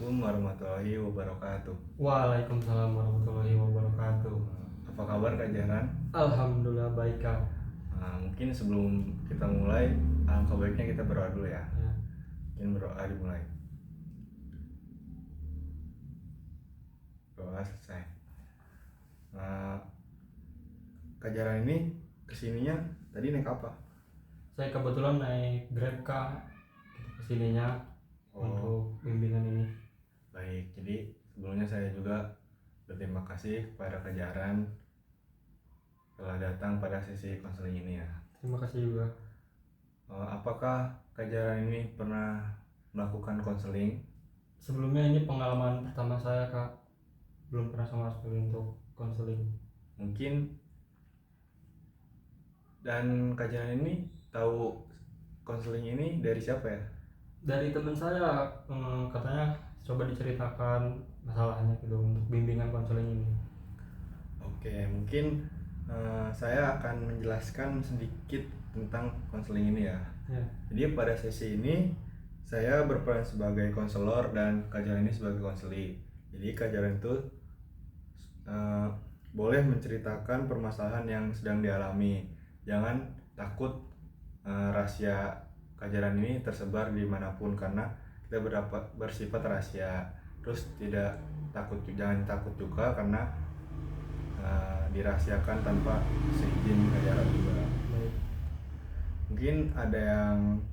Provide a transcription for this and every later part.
Assalamualaikum warahmatullahi wabarakatuh. Waalaikumsalam warahmatullahi wabarakatuh. Apa kabar Kak Jahran? Alhamdulillah baik Kak. Mungkin sebelum kita mulai, alangkah baiknya kita berdoa dulu ya. Ya. Mungkin berdoa dimulai. Doa selesai. Kak Jahran ini kesininya tadi naik apa? Saya kebetulan naik Grab Kak, gitu kesininya untuk bimbingan ini. Baik, jadi sebelumnya saya juga berterima kasih kepada Kak Jahran telah datang pada sesi konseling ini ya. Terima kasih juga. Apakah Kak Jahran ini pernah melakukan konseling? Sebelumnya ini pengalaman pertama saya Kak, belum pernah sama sekali untuk konseling. Mungkin dan Kak Jahran ini tahu konseling ini dari siapa ya? Dari teman saya, katanya coba diceritakan masalahnya gitu untuk bimbingan konseling ini. Oke, mungkin saya akan menjelaskan sedikit tentang konseling ini ya. Jadi pada sesi ini saya berperan sebagai konselor dan Kak Jahran ini sebagai konseli. Jadi Kak Jahran itu boleh menceritakan permasalahan yang sedang dialami. Jangan takut rahasia Kak Jahran ini tersebar dimanapun karena kita bersifat rahasia. Terus jangan takut juga karena dirahasiakan tanpa seizin Kak Jahran juga. Mungkin ada yang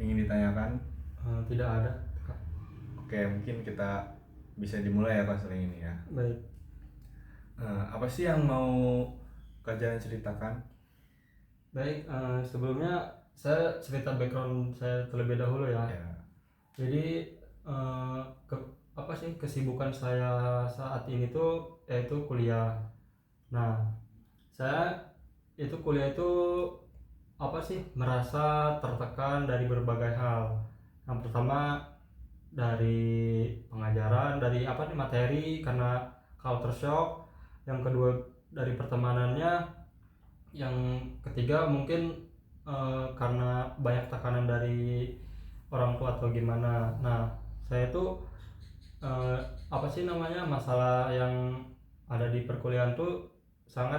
ingin ditanyakan? Tidak ada Kak. Oke, mungkin kita bisa dimulai ya konseling ini ya. Baik. Apa sih yang mau Kak Jahran ceritakan? Baik, sebelumnya saya cerita background saya terlebih dahulu ya. Jadi kesibukan saya saat ini tuh yaitu kuliah. Nah, saya itu kuliah itu merasa tertekan dari berbagai hal. Yang pertama dari pengajaran, dari materi karena culture shock. Yang kedua dari pertemanannya. Yang ketiga mungkin karena banyak tekanan dari orang tua atau gimana. Nah, saya tuh masalah yang ada di perkuliahan tuh sangat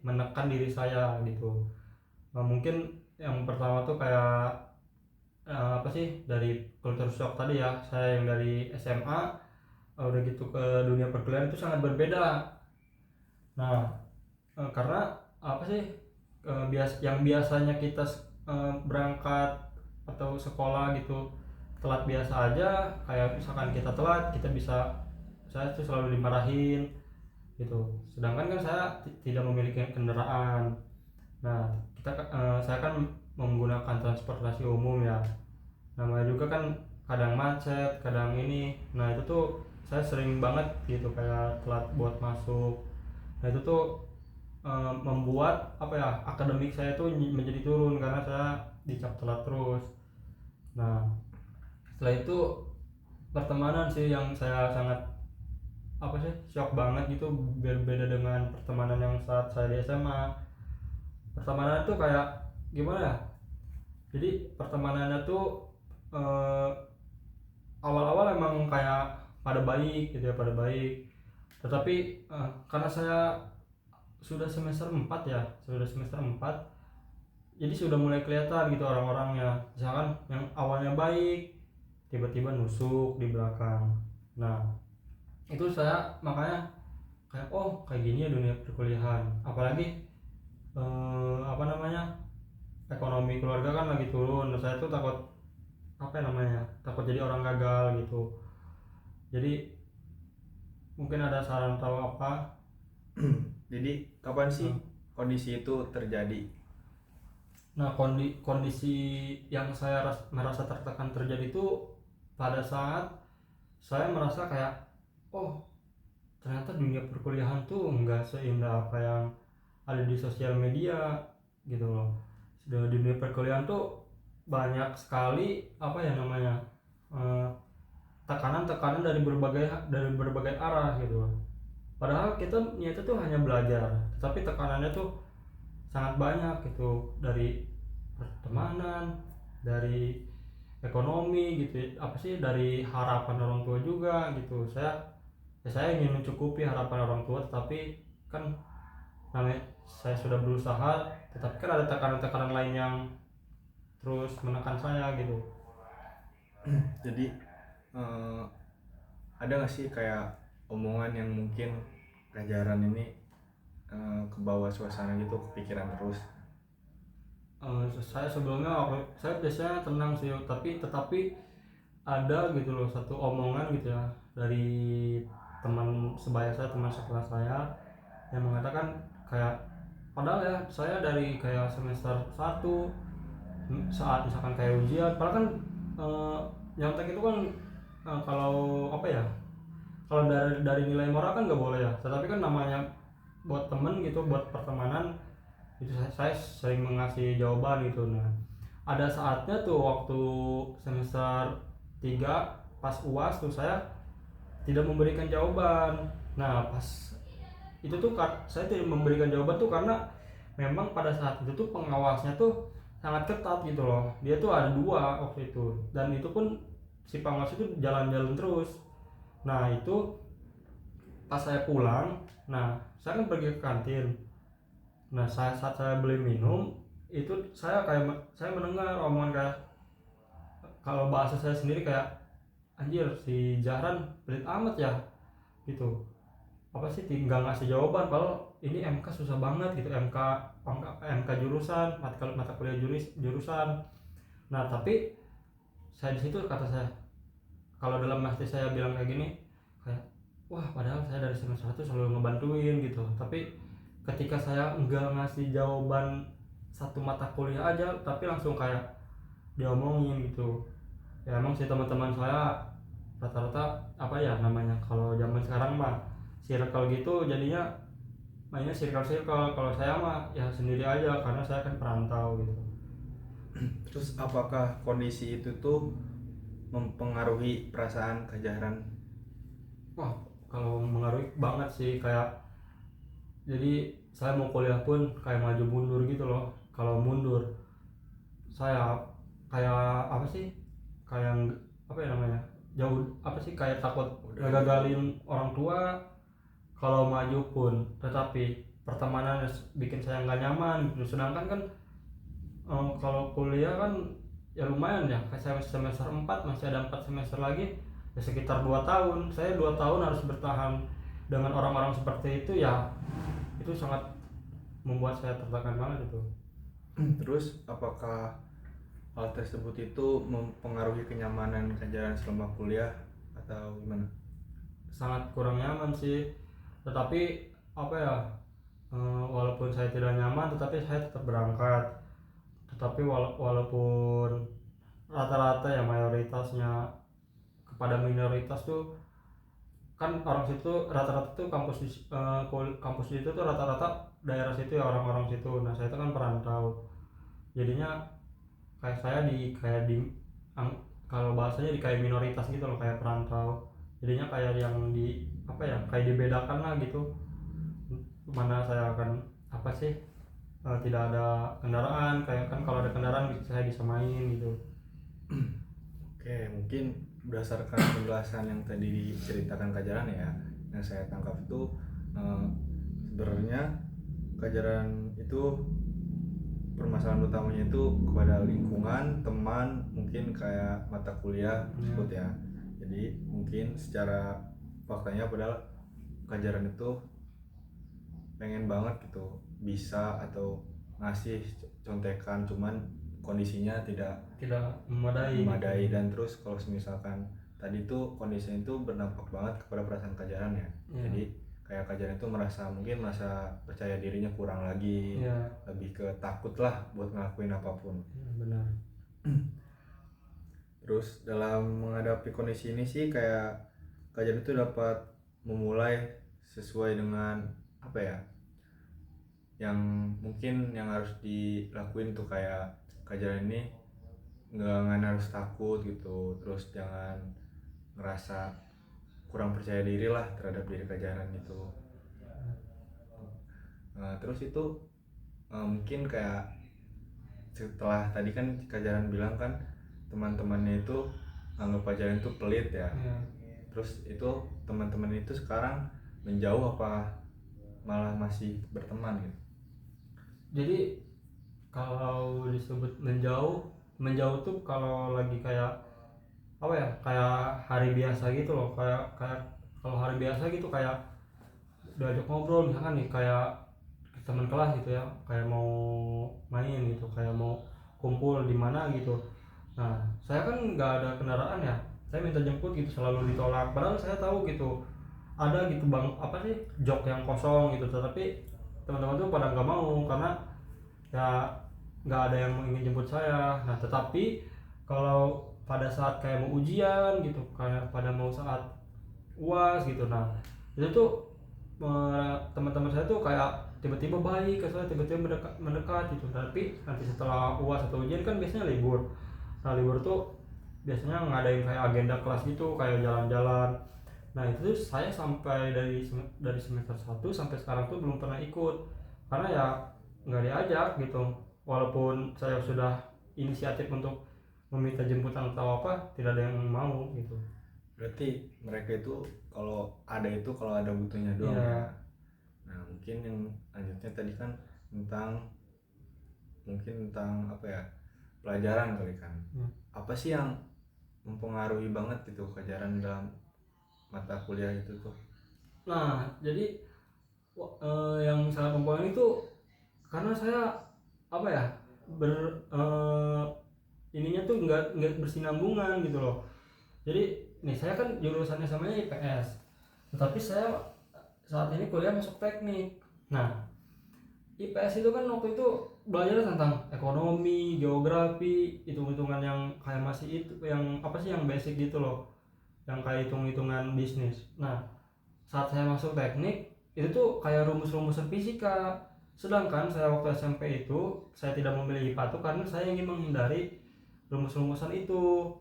menekan diri saya gitu. Nah, mungkin yang pertama tuh kayak dari culture shock tadi ya. Saya yang dari SMA udah gitu ke dunia perkuliahan itu sangat berbeda. Nah, karena yang biasanya kita berangkat atau sekolah gitu telat biasa aja, kayak misalkan kita telat saya tuh selalu dimarahin gitu. Sedangkan kan saya tidak memiliki kendaraan. Nah, saya kan menggunakan transportasi umum ya, namanya juga kan kadang macet, kadang ini. Nah, itu tuh saya sering banget gitu kayak telat buat masuk. Nah, itu tuh membuat akademik saya tuh menjadi turun karena saya dicap telat terus. Nah, setelah itu pertemanan sih yang saya sangat shock banget gitu, berbeda dengan pertemanan yang saat saya di SMA. Pertemanan tuh kayak gimana ya? Jadi pertemanannya tuh awal-awal emang kayak pada baik gitu ya, tetapi karena saya sudah semester 4 jadi sudah mulai kelihatan gitu orang-orangnya. Misalkan yang awalnya baik tiba-tiba nusuk di belakang. Nah, itu saya makanya kayak gini ya dunia perkuliahan. Apalagi ekonomi keluarga kan lagi turun. Saya tuh takut jadi orang gagal gitu. Jadi mungkin ada saran tahu apa? Jadi kapan sih kondisi itu terjadi? Nah, kondisi yang saya merasa tertekan terjadi itu pada saat saya merasa kayak ternyata dunia perkuliahan tuh nggak seindah apa yang ada di sosial media gitu loh. Di dunia perkuliahan tuh banyak sekali tekanan dari berbagai arah gitu loh. Padahal kita niatnya tuh hanya belajar, tapi tekanannya tuh sangat banyak gitu, dari pertemanan, dari ekonomi gitu, apa sih, dari harapan orang tua juga gitu. Saya ingin mencukupi harapan orang tua, tetapi kan namanya saya sudah berusaha, tetapi kan ada tekanan-tekanan lain yang terus menekan saya gitu. Jadi eh, ada nggak sih kayak omongan yang mungkin Kajaran ini ke bawah suasana gitu, kepikiran terus? Saya sebelumnya saya biasanya tenang sih, tetapi ada gitu loh satu omongan gitu ya dari teman sebaya saya, teman sekelas saya, yang mengatakan kayak, padahal ya saya dari kayak semester 1 saat misalkan kayak ujian, padahal kan eh, nyontek itu kan kalau apa ya, kalau dari nilai moral kan nggak boleh ya, tetapi kan namanya buat temen gitu, buat pertemanan itu saya sering mengasih jawaban gitu. Nah, ada saatnya tuh waktu semester 3 pas UAS tuh saya tidak memberikan jawaban. Nah, pas itu tuh saya tidak memberikan jawaban tuh karena memang pada saat itu tuh pengawasnya tuh sangat ketat gitu loh. Dia tuh ada dua waktu itu, dan itu pun si pengawas itu jalan-jalan terus. Nah, itu pas saya pulang, nah saya kan pergi ke kantin. Nah, saat saya beli minum itu saya mendengar omongan kayak, kalau bahasa saya sendiri kayak, anjir si Jahran pelit amat ya gitu. Apa sih, tinggal ngasih jawaban kalau ini MK susah banget gitu, MK jurusan, mata kuliah jurusan. Nah, tapi saya di situ kata saya, kalau dalam hati saya bilang kayak gini, kayak, wah padahal saya dari semester 1 selalu ngebantuin gitu, tapi ketika saya enggak ngasih jawaban satu mata kuliah aja, tapi langsung kayak diomongin gitu. Ya emang sih teman-teman saya rata-rata apa ya namanya, kalau zaman sekarang mah circle gitu, jadinya mainnya circle-circle. Kalau saya mah ya sendiri aja karena saya kan perantau gitu. Terus apakah kondisi itu tuh mempengaruhi perasaan Kajaran? Wah, kalau mengaruhi banget sih, kayak jadi saya mau kuliah pun kayak maju mundur gitu loh. Kalau mundur saya kayak apa sih, kayak apa ya namanya, jauh apa sih, kayak takut ngegagalin orang tua. Kalau maju pun, tetapi pertemanan bikin saya nggak nyaman gitu. Sedangkan kan kalau kuliah kan ya lumayan ya, kayak saya semester 4 masih ada 4 semester lagi, ya sekitar 2 tahun. Saya 2 tahun harus bertahan dengan orang-orang seperti itu ya, itu sangat membuat saya tertekan banget itu. Terus apakah hal tersebut itu mempengaruhi kenyamanan Kajaran selama kuliah atau gimana? Sangat kurang nyaman sih, tetapi apa ya, walaupun saya tidak nyaman tetapi saya tetap berangkat. Tetapi walaupun rata-rata ya mayoritasnya kepada minoritas tuh, kan orang situ rata-rata tuh kampus itu tuh rata-rata daerah situ ya, orang-orang situ. Nah, saya itu kan perantau, jadinya kayak di kalau bahasanya di kayak minoritas gitu loh, kayak perantau. Jadinya kayak yang di apa ya, kayak dibedakan lah gitu, mana saya akan apa sih, tidak ada kendaraan, kayak kan kalau ada kendaraan saya bisa main gitu. Oke, mungkin berdasarkan penjelasan yang tadi diceritakan Kajaran ya, yang saya tangkap itu sebenarnya Kajaran itu permasalahan utamanya itu kepada lingkungan, teman, mungkin kayak mata kuliah tersebut ya. Jadi mungkin secara faktanya padahal Kajaran itu pengen banget gitu bisa atau ngasih contekan, cuman kondisinya tidak memadai memadai. gitu. Dan terus kalau misalkan tadi tuh kondisinya itu berdampak banget kepada perasaan Kajaran ya. Jadi kayak Kajaran itu mungkin merasa percaya dirinya kurang lagi, lebih ke takut lah buat ngelakuin apapun. Benar. Terus dalam menghadapi kondisi ini sih kayak Kajaran itu dapat memulai sesuai dengan apa ya, yang mungkin yang harus dilakuin tuh kayak Kajaran ini nggak harus takut gitu, terus jangan ngerasa kurang percaya diri lah terhadap diri Kajaran itu. Terus itu mungkin kayak setelah tadi kan Kajaran bilang kan teman-temannya itu anggap pelajaran itu pelit ya. Iya. Terus itu teman-teman itu sekarang menjauh apa malah masih berteman gitu? Jadi kalau disebut menjauh tuh kalau lagi kayak apa ya, kayak hari biasa gitu loh, kayak kayak kalau hari biasa gitu kayak diajak ngobrol misalkan nih, kayak teman kelas gitu ya, kayak mau main gitu, kayak mau kumpul di mana gitu. Nah, saya kan nggak ada kendaraan ya, saya minta jemput gitu selalu ditolak, padahal saya tahu gitu ada gitu bang apa sih jok yang kosong gitu, tetapi teman-teman tuh pada nggak mau karena ya nggak ada yang ingin jemput saya. Nah, tetapi kalau pada saat kayak mau ujian gitu, kayak pada mau saat UAS gitu, nah itu tuh teman-teman saya tuh kayak tiba-tiba baik ke saya, tiba-tiba mendekat gitu. Tapi nanti setelah UAS atau ujian kan biasanya libur. Nah, libur tuh biasanya ngadain kayak agenda kelas gitu, kayak jalan-jalan. Nah, itu tuh saya sampai dari semester 1 sampai sekarang tuh belum pernah ikut karena ya nggak diajak gitu. Walaupun saya sudah inisiatif untuk meminta jemputan atau apa, tidak ada yang mau gitu. Berarti mereka itu kalau ada butuhnya doang Iya. ya. Nah, mungkin yang lanjutnya tadi kan tentang apa ya, pelajaran kali kan. Apa sih yang mempengaruhi banget gitu pelajaran dalam mata kuliah itu tuh? Nah, jadi yang sangat mempengaruhi itu karena saya apa ya, ber ininya tuh nggak bersinambungan gitu loh. Jadi nih saya kan jurusannya samanya IPS, tetapi saya saat ini kuliah masuk teknik. Nah, IPS itu kan waktu itu belajar tentang ekonomi, geografi, hitung-hitungan yang kayak masih itu yang apa sih yang basic gitu loh, yang kayak hitung-hitungan bisnis. Nah, saat saya masuk teknik itu tuh kayak rumus-rumusan fisika. Sedangkan saya waktu SMP itu saya tidak memilih IPA tuh karena saya ingin menghindari rumus-rumusan itu.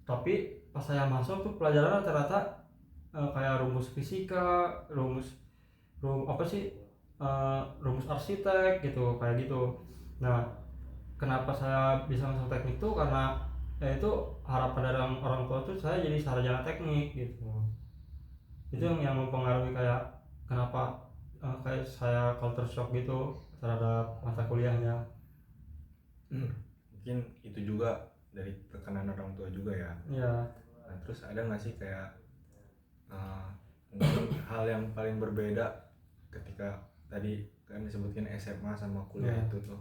Tapi pas saya masuk tuh pelajaran rata-rata kayak rumus fisika, apa sih, rumus arsitek gitu, kayak gitu. Nah, kenapa saya bisa masuk teknik tuh karena ya itu harapan dari orang tua tuh saya jadi sarjana teknik gitu. Itu yang mempengaruhi kayak kenapa kayak saya culture shock gitu terhadap mata kuliahnya. Mungkin itu juga dari tekanan orang tua juga ya. Iya. Nah, terus ada nggak sih kayak mungkin hal yang paling berbeda ketika tadi kan disebutkan SMA sama kuliah Ya. itu tuh?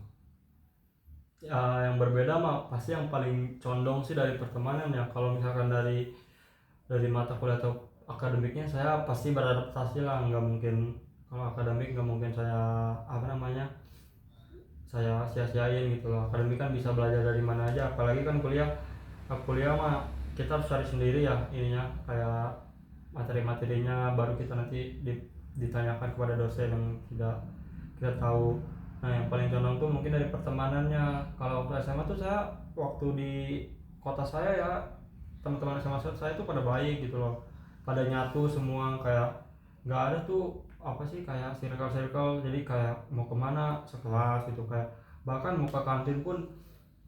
Ya, yang berbeda mah pasti yang paling condong sih dari pertemanan ya. Kalau misalkan dari mata kuliah atau akademiknya saya pasti beradaptasi lah, nggak mungkin kalau akademik nggak mungkin saya apa namanya saya sia-siain gitu loh. Akademik kan bisa belajar dari mana aja, apalagi kan kuliah mah kita harus cari sendiri ya ininya, kayak materi-materinya baru kita nanti ditanyakan kepada dosen yang tidak kita tahu. Nah, yang paling condong tuh mungkin dari pertemanannya. Kalau waktu SMA tuh saya waktu di kota saya ya, teman-teman SMA saya tuh pada baik gitu loh, pada nyatu semua, kayak nggak ada tuh apa sih kayak circle-circle, jadi kayak mau kemana sekelas gitu, kayak bahkan mau ke kantin pun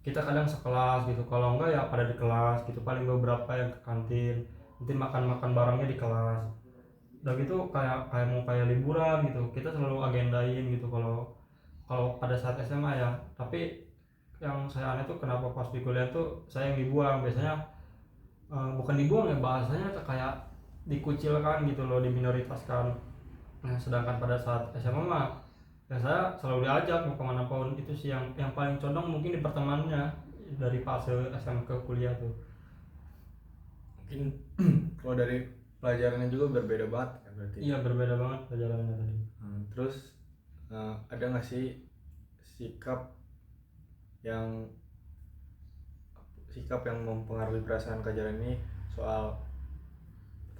kita kadang sekelas gitu, kalau enggak ya pada di kelas gitu, paling beberapa yang ke kantin, nanti makan-makan barangnya di kelas. Udah gitu kayak kayak mau kayak liburan gitu, kita selalu agendain gitu kalau kalau pada saat SMA ya. Tapi yang saya aneh tuh kenapa pas di kuliah tuh saya yang dibuang biasanya, bukan dibuang ya bahasanya, kayak dikucilkan gitu loh, diminoritaskan. Nah, sedangkan pada saat SMA mah ya saya selalu diajak mau kemana pun. Itu sih yang paling condong mungkin di pertemanannya dari fase SMA ke kuliah tuh. Mungkin kalau dari pelajarannya juga berbeda banget kan berarti? Iya, berbeda banget pelajarannya tadi. Terus ada nggak sih sikap yang mempengaruhi perasaan Kajaran ini soal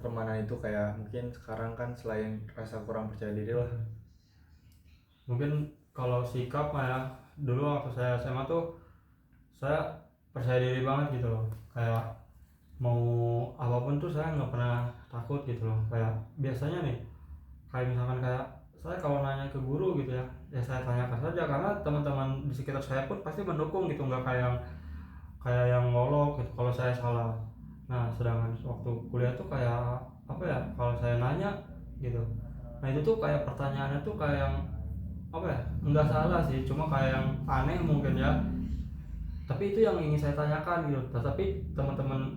pertemanan itu? Kayak mungkin sekarang kan selain rasa kurang percaya diri lah, Mungkin kalau sikap mah ya, dulu waktu saya SMA tuh saya percaya diri banget gitu loh, kayak mau apapun tuh saya nggak pernah takut gitu loh. Kayak biasanya nih, kayak misalkan kayak saya kalau nanya ke guru gitu ya, ya saya tanyakan saja karena teman-teman di sekitar saya pun pasti mendukung gitu, nggak kayak kayak yang ngolok gitu kalau saya salah. Nah sedangkan waktu kuliah tuh kayak apa ya, kalau saya nanya gitu, nah itu tuh kayak pertanyaannya tuh kayak yang apa ya, nggak salah sih, cuma kayak yang aneh mungkin ya, tapi itu yang ingin saya tanyakan gitu. Tetapi teman-teman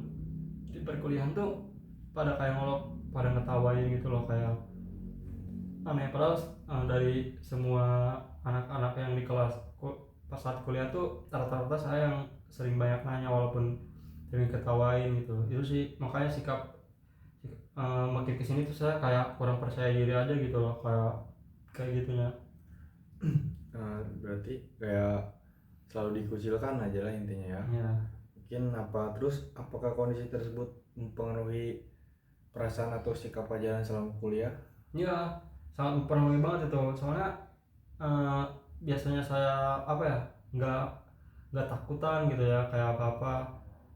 di perkuliahan tuh pada kayak ngolok, pada ngetawain gitu loh, kayak aneh. Padahal dari semua anak-anak yang di kelas pas saat kuliah tuh rata-rata saya yang sering banyak nanya walaupun sering ketawain gitu. Itu sih makanya makin kesini tuh saya kayak kurang percaya diri aja gitu loh, kayak kayak gitunya. Berarti kayak selalu dikucilkan aja lah intinya ya. Ya, Mungkin apakah kondisi tersebut mempengaruhi perasaan atau sikap Pajaran selama kuliah? ya sangat mempengaruhi banget itu. Soalnya eh, biasanya saya apa ya, nggak nggak takutan gitu ya kayak apa-apa.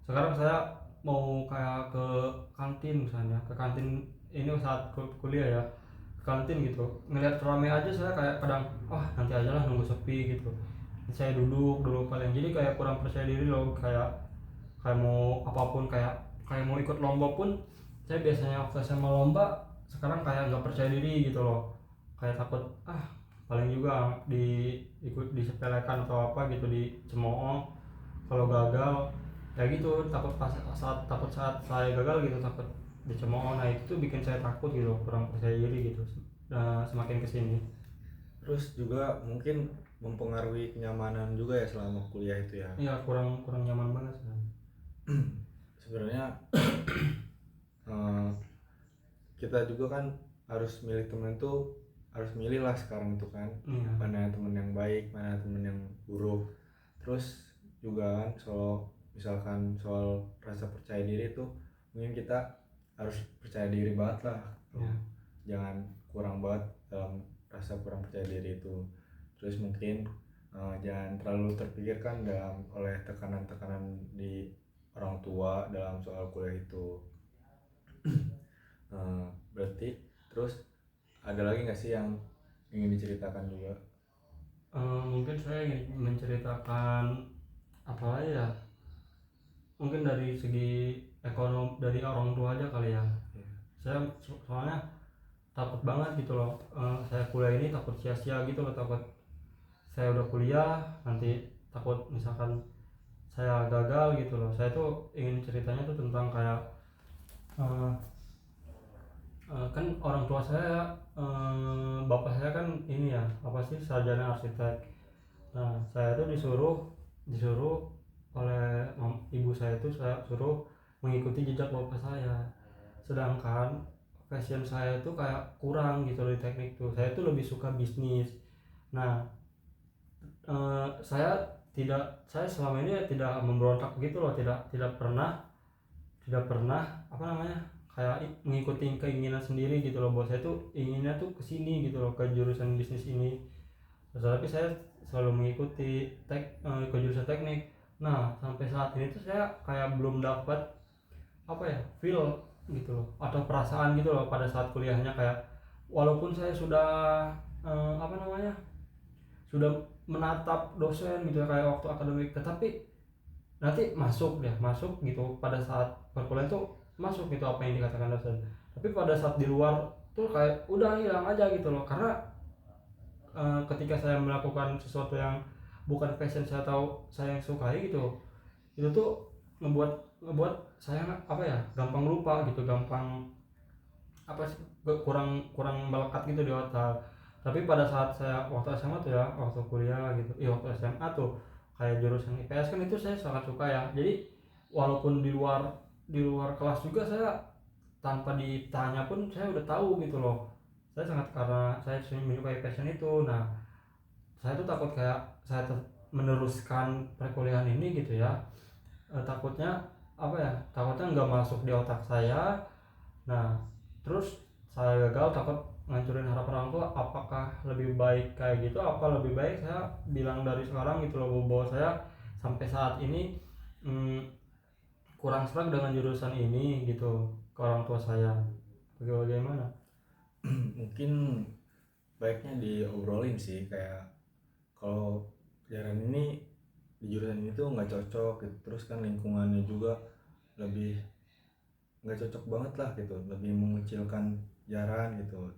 Sekarang saya mau kayak ke kantin, misalnya ke kantin ini saat kuliah ya, ke kantin gitu, ngeliat rame aja saya kayak kadang nanti aja lah, nunggu sepi gitu, saya duduk dulu paling. Jadi kayak kurang percaya diri loh, kayak kayak mau apapun, kayak kayak mau ikut lomba pun saya biasanya waktu saya mau lomba, sekarang kayak nggak percaya diri gitu loh, kayak takut paling juga ikut disepelekan atau apa gitu, dicemooh kalau gagal ya gitu. Takut saat saya gagal gitu, takut dicemooh. Nah itu tuh bikin saya takut gitu, kurang percaya diri gitu. Nah, semakin kesini Terus juga mungkin mempengaruhi kenyamanan juga ya selama kuliah itu ya. ya kurang kurang nyaman banget sih. Sebenarnya eh, kita juga kan harus milih temen tuh, harus milih lah sekarang itu kan, Iya, mana temen yang baik, mana temen yang buruk. Terus juga kan misalkan soal rasa percaya diri tuh, mungkin kita harus percaya diri banget lah. iya, Jangan kurang banget dalam rasa kurang percaya diri itu. Terus mungkin jangan terlalu terpikirkan oleh tekanan-tekanan di orang tua dalam soal kuliah itu. Berarti terus ada lagi nggak sih yang ingin diceritakan juga? Mungkin saya ingin menceritakan apa aja ya, mungkin dari segi ekonomi dari orang tua aja kali ya. Ya. Saya soalnya takut banget gitu loh, saya kuliah ini takut sia-sia gitu loh, takut saya udah kuliah nanti takut misalkan saya gagal gitu loh. Saya tuh ingin ceritanya tuh tentang kayak eh, kan orang tua saya, bapak saya kan ini ya apa sih, sarjana arsitek. Nah saya tuh disuruh disuruh oleh ibu saya tuh, saya suruh mengikuti jejak bapak saya, sedangkan passion saya tuh kayak kurang gitu di teknik tuh. Saya tuh lebih suka bisnis. Nah saya selama ini tidak memberontak gitu loh, tidak pernah apa namanya, kayak mengikuti keinginan sendiri gitu loh. Bahwa saya tuh inginnya tuh ke sini gitu loh, ke jurusan bisnis ini. Tapi saya selalu mengikuti ke jurusan teknik. Nah sampai saat ini tuh saya kayak belum dapat apa ya, feel gitu loh, atau perasaan gitu loh pada saat kuliahnya. Kayak walaupun saya sudah apa namanya, sudah menatap dosen gitu ya, kayak waktu akademik, tetapi nanti masuk gitu pada saat perkuliahan tuh, masuk gitu apa yang dikatakan dosen. Tapi pada saat di luar tuh kayak udah hilang aja gitu loh. Karena ketika saya melakukan sesuatu yang bukan passion saya atau saya yang sukai gitu, itu tuh ngebuat ngebuat saya apa ya, gampang lupa gitu, gampang apa sih, kurang kurang melekat gitu di otak. Tapi pada saat saya waktu SMA tuh ya, waktu kuliah gitu, waktu SMA tuh kayak jurusan IPS kan, itu saya sangat suka ya. Jadi walaupun di luar kelas juga saya tanpa ditanya pun saya udah tahu gitu loh. Saya sangat, karena saya menyukai passion itu. Nah saya tuh takut kayak saya meneruskan perkuliahan ini gitu ya, takutnya apa ya, takutnya nggak masuk di otak saya. Nah terus saya gagal, takut ngancurin harapan orang tua. Apakah lebih baik kayak gitu, apa lebih baik saya bilang dari sekarang gitu loh, bahwa saya sampai saat ini kurang serak dengan jurusan ini gitu, ke orang tua saya. Bagaimana? Mungkin baiknya diobrolin sih, kayak kalau pelajaran ini di jurusan ini tuh nggak cocok gitu, terus kan lingkungannya juga lebih nggak cocok banget lah gitu, lebih mengucilkan Jaran gitu.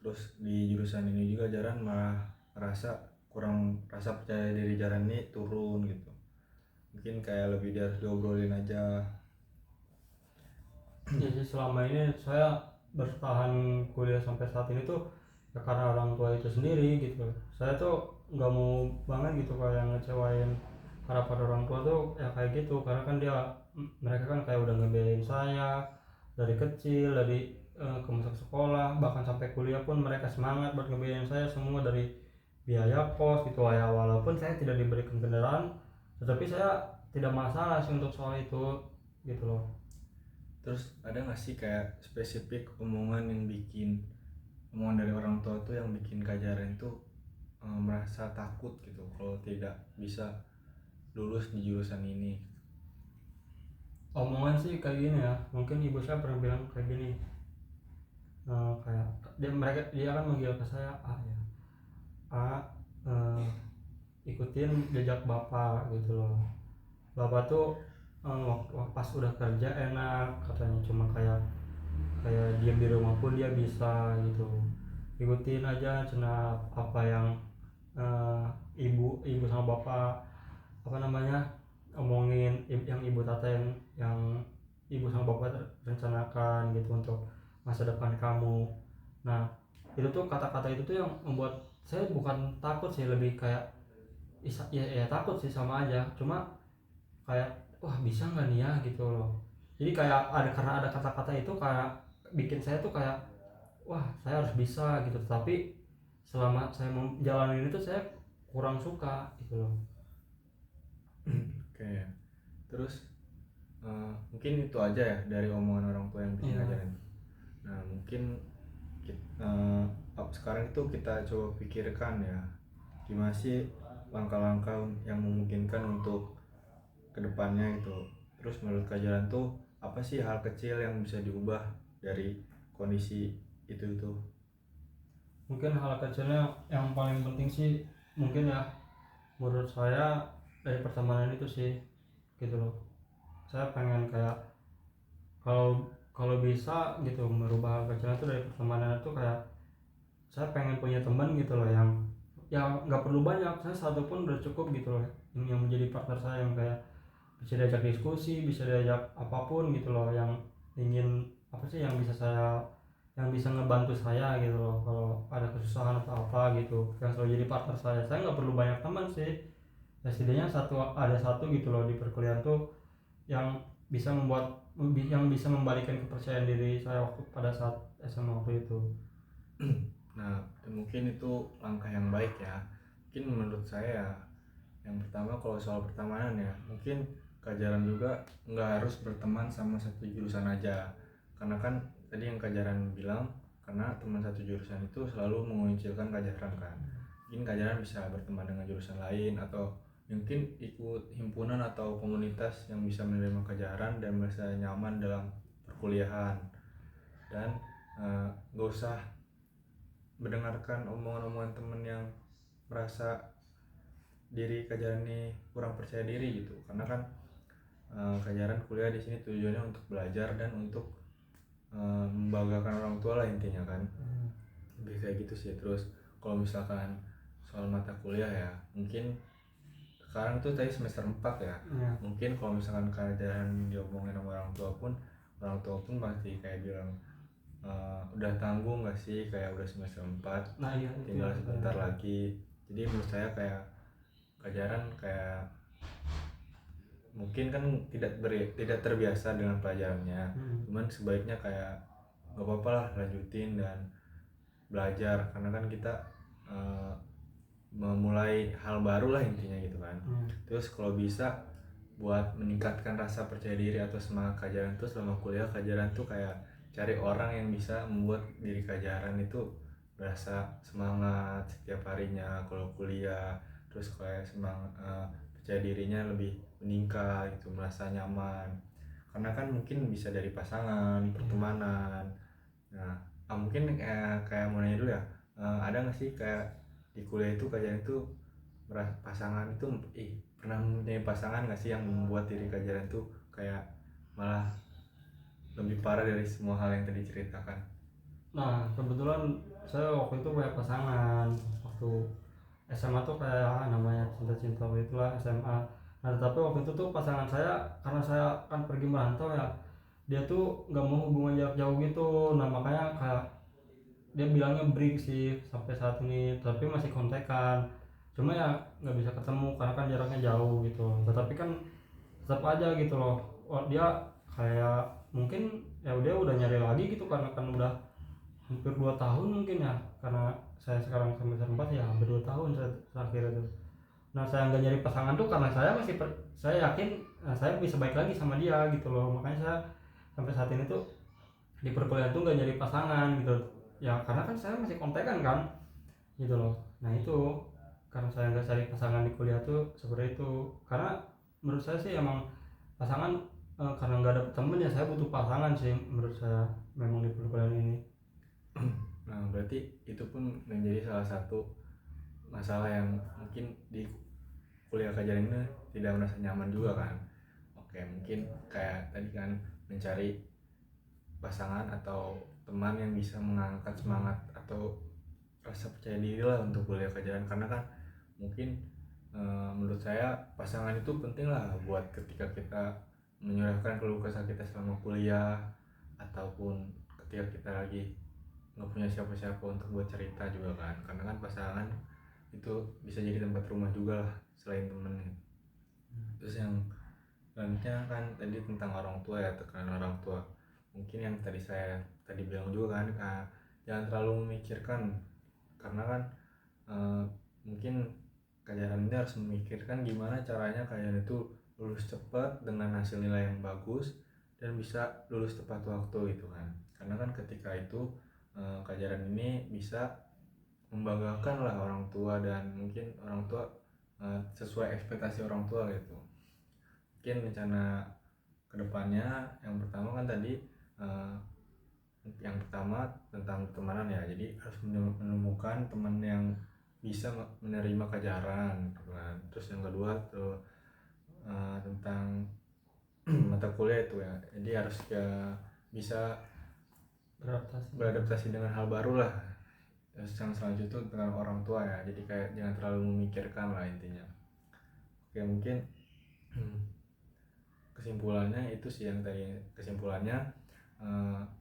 Terus di jurusan ini juga Jaran malah merasa kurang, rasa percaya diri Jaran ini turun gitu, mungkin kayak lebih dia harus diobrolin aja. Ya sih, selama ini saya bertahan kuliah sampai saat ini tuh ya karena orang tua itu sendiri gitu. Saya tuh nggak mau banget gitu kayak ngecewain harapan orang tua tuh ya kayak gitu, karena kan mereka kan kayak udah ngebiayain saya dari kecil, dari ke masuk sekolah bahkan sampai kuliah pun mereka semangat buat ngebiayain saya semua, dari biaya kos gitu ya. Walaupun saya tidak diberikan kendaraan, tetapi saya tidak masalah sih untuk soal itu gitu loh. Terus ada nggak sih kayak spesifik omongan dari orang tua tuh yang bikin Kak Jaran tuh merasa takut gitu kalau tidak bisa lulus di jurusan ini? Omongan sih kayak gini ya, mungkin ibu saya pernah bilang kayak gini, kayak dia kan manggil ke saya A ya, A, eh, ikutin jejak bapak gitu loh. Bapak tuh waktu pas udah kerja enak katanya, cuma kayak kayak diam di rumah pun dia bisa gitu. Ikutin aja cina apa yang eh, ibu ibu sama bapak apa namanya omongin, yang ibu tata yang ibu sama bapak rencanakan gitu untuk masa depan kamu. Nah itu tuh kata-kata itu tuh yang membuat saya bukan takut sih, lebih kayak ya takut sih sama aja, cuma kayak wah bisa nggak nih ya gitu loh. Jadi kayak karena ada kata-kata itu kayak bikin saya tuh kayak wah saya harus bisa gitu, tapi selama saya menjalani itu saya kurang suka gitu loh. Oke, terus mungkin itu aja ya dari omongan orang tua yang bikin Iya. Kak Jaran. Nah mungkin sekarang itu kita coba pikirkan ya, gimana sih langkah-langkah yang memungkinkan untuk kedepannya gitu. Terus menurut Kak Jalan tuh apa sih hal kecil yang bisa diubah dari kondisi itu tuh? Mungkin hal kecilnya yang paling penting sih mungkin ya menurut saya dari pertemanan itu sih gitu loh. Saya pengen kayak kalau kalau bisa gitu merubah hal kecilnya itu dari pertemanan itu, kayak saya pengen punya teman gitu loh yang nggak perlu banyak, saya satu pun udah cukup gitu loh, yang menjadi partner saya, yang kayak bisa diajak diskusi, bisa diajak apapun gitu loh, yang ingin apa sih yang bisa ngebantu saya gitu loh kalau ada kesusahan atau apa gitu, yang selalu jadi partner saya nggak perlu banyak teman sih, ya setidaknya ada satu gitu loh di perkuliahan tuh yang bisa yang bisa membalikan kepercayaan diri saya waktu pada saat SMA waktu itu. Nah mungkin itu langkah yang baik ya. Mungkin menurut saya yang pertama kalau soal pertemanan ya, mungkin Kak Jaran juga nggak harus berteman sama satu jurusan aja, karena kan tadi yang Kak Jaran bilang karena teman satu jurusan itu selalu mengucilkan Kak Jaran kan. Mungkin Kak Jaran bisa berteman dengan jurusan lain, atau mungkin ikut himpunan atau komunitas yang bisa menerima Kak Jaran dan merasa nyaman dalam perkuliahan. Dan nggak usah mendengarkan omongan-omongan temen yang merasa diri Kak Jaran ini kurang percaya diri gitu, karena kan Kak Jaran kuliah di sini tujuannya untuk belajar dan untuk membanggakan orang tua lah intinya kan, lebih kayak gitu sih. Terus kalau misalkan soal mata kuliah ya, mungkin sekarang tuh tadi semester 4 ya, Ya. mungkin kalau misalkan Kak Jaran diomongin sama orang tua pun pasti kayak bilang udah tanggung gak sih, kayak udah semester 4 Nah iya itu tinggal yang sebentar lagi. Jadi menurut saya kayak Kak Jaran kayak mungkin kan tidak terbiasa dengan pelajarannya, cuman sebaiknya kayak nggak apa-apa lah lanjutin dan belajar, karena kan kita uh, memulai hal baru lah intinya gitu kan. Terus kalau bisa buat meningkatkan rasa percaya diri atau semangat Kak Jaran tuh selama kuliah, Kak Jaran tuh kayak cari orang yang bisa membuat diri Kak Jaran itu berasa semangat setiap harinya kalau kuliah. Terus kayak semangat, percaya dirinya lebih meningkat gitu, merasa nyaman, karena kan mungkin bisa dari pasangan, pertemanan. Nah mungkin kayak mau nanya dulu ya, ada nggak sih kayak di kuliah itu Kak Jaran itu pasangan itu pernah mempunyai pasangan nggak sih yang membuat diri Kak Jaran tuh kayak malah lebih parah dari semua hal yang tadi ceritakan? Nah kebetulan saya waktu itu punya pasangan waktu SMA tuh kayak namanya cinta-cinta itulah SMA. Nah tapi waktu itu tuh pasangan saya karena saya kan pergi merantau ya, dia tuh nggak mau hubungan jarak jauh gitu. Nah makanya kayak dia bilangnya break sih sampai saat ini, tapi masih kontekan, cuma ya nggak bisa ketemu karena kan jaraknya jauh gitu. Tetapi kan tetap aja gitu loh. Dia kayak mungkin ya udah nyari lagi gitu karena kan udah hampir 2 tahun mungkin ya, karena saya sekarang semester 4 ya hampir 2 tahun saya terakhir itu. Nah saya nggak nyari pasangan tuh karena saya saya yakin saya bisa baik lagi sama dia gitu loh. Makanya saya sampai saat ini tuh di perkuliahan tuh nggak nyari pasangan gitu ya, karena kan saya masih kontekan kan gitu loh. Nah itu karena saya nggak cari pasangan di kuliah tuh seperti itu. Karena menurut saya sih emang pasangan karena nggak ada temen ya saya butuh pasangan sih menurut saya memang di perkuliahan ini. Nah berarti itu pun menjadi salah satu masalah yang mungkin di kuliah Kak Jaran ini tidak merasa nyaman juga kan. Oke, mungkin kayak tadi kan mencari pasangan atau teman yang bisa mengangkat semangat atau rasa percaya diri lah untuk kuliah Kak Jaran, karena kan mungkin menurut saya pasangan itu penting lah buat ketika kita menyurahkan keluh kesah kita selama kuliah, ataupun ketika kita lagi nggak punya siapa-siapa untuk buat cerita juga kan, karena kan pasangan itu bisa jadi tempat rumah juga lah selain temen. Terus yang selanjutnya kan tadi tentang orang tua ya, tekanan orang tua. Mungkin yang saya tadi bilang juga kan, jangan terlalu memikirkan, karena kan mungkin Jaran ini harus memikirkan gimana caranya kalian itu lulus cepat dengan hasil nilai yang bagus dan bisa lulus tepat waktu gitu kan. Karena kan ketika itu Jaran ini bisa membanggakan lah orang tua, dan mungkin orang tua sesuai ekspektasi orang tua gitu. Mungkin rencana kedepannya yang pertama kan tadi yang pertama tentang pertemanan ya, jadi harus menemukan teman yang bisa menerima Jaran gitu kan. Terus yang kedua tuh tentang mata kuliah itu ya, jadi harus bisa beradaptasi dengan hal baru lah. Terus yang selanjutnya itu dengan orang tua ya, jadi kayak jangan terlalu memikirkan lah intinya. Oke, mungkin kesimpulannya itu sih yang tadi. Kesimpulannya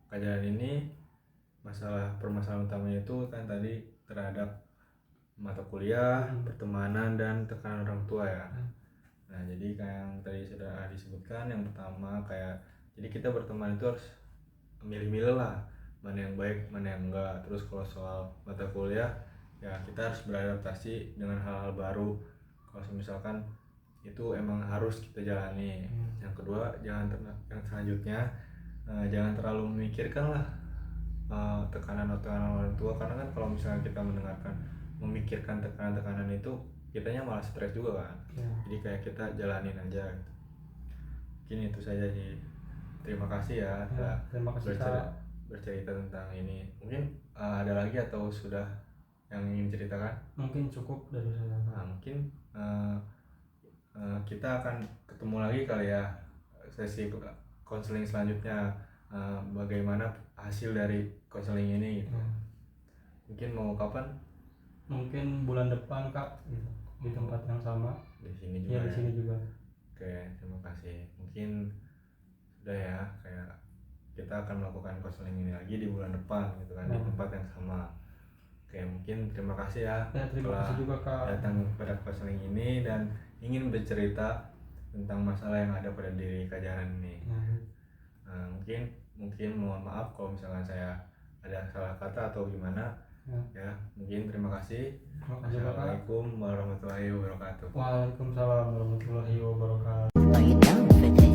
Kak Jaran ini permasalahan utamanya itu kan tadi terhadap mata kuliah, pertemanan, dan tekanan orang tua ya. Nah jadi kayak yang tadi sudah disebutkan, yang pertama kayak jadi kita berteman itu harus milih-milih lah mana yang baik mana yang enggak. Terus kalau soal mata kuliah ya kita harus beradaptasi dengan hal-hal baru kalau misalkan itu emang harus kita jalani. Yang kedua yang selanjutnya jangan terlalu memikirkan lah tekanan orang tua, karena kan kalau misalnya kita memikirkan tekanan itu kitanya malah stres juga kan ya. Jadi kayak kita jalanin aja gitu. Mungkin itu saja sih. Terima kasih ya, terima kasih bercerita tentang ini. Mungkin ada lagi atau sudah yang ingin ceritakan? Mungkin cukup dari saya. Nah, mungkin kita akan ketemu lagi kali ya sesi konseling selanjutnya, bagaimana hasil dari konseling ini gitu. Mungkin mau kapan? Mungkin bulan depan Kak gitu, di tempat yang sama. Di sini juga. Ya, di sini juga. Oke, terima kasih. Mungkin sudah ya, kayak kita akan melakukan konseling ini lagi di bulan depan gitu kan, di tempat yang sama. Oke, mungkin terima kasih ya, terima kasih juga Kak datang pada konseling ini dan ingin bercerita tentang masalah yang ada pada diri Kak Jaran ini. Mungkin mohon maaf kalau misalkan saya ada salah kata atau gimana. Ya, mungkin terima kasih. Assalamualaikum warahmatullahi wabarakatuh. Waalaikumsalam warahmatullahi wabarakatuh.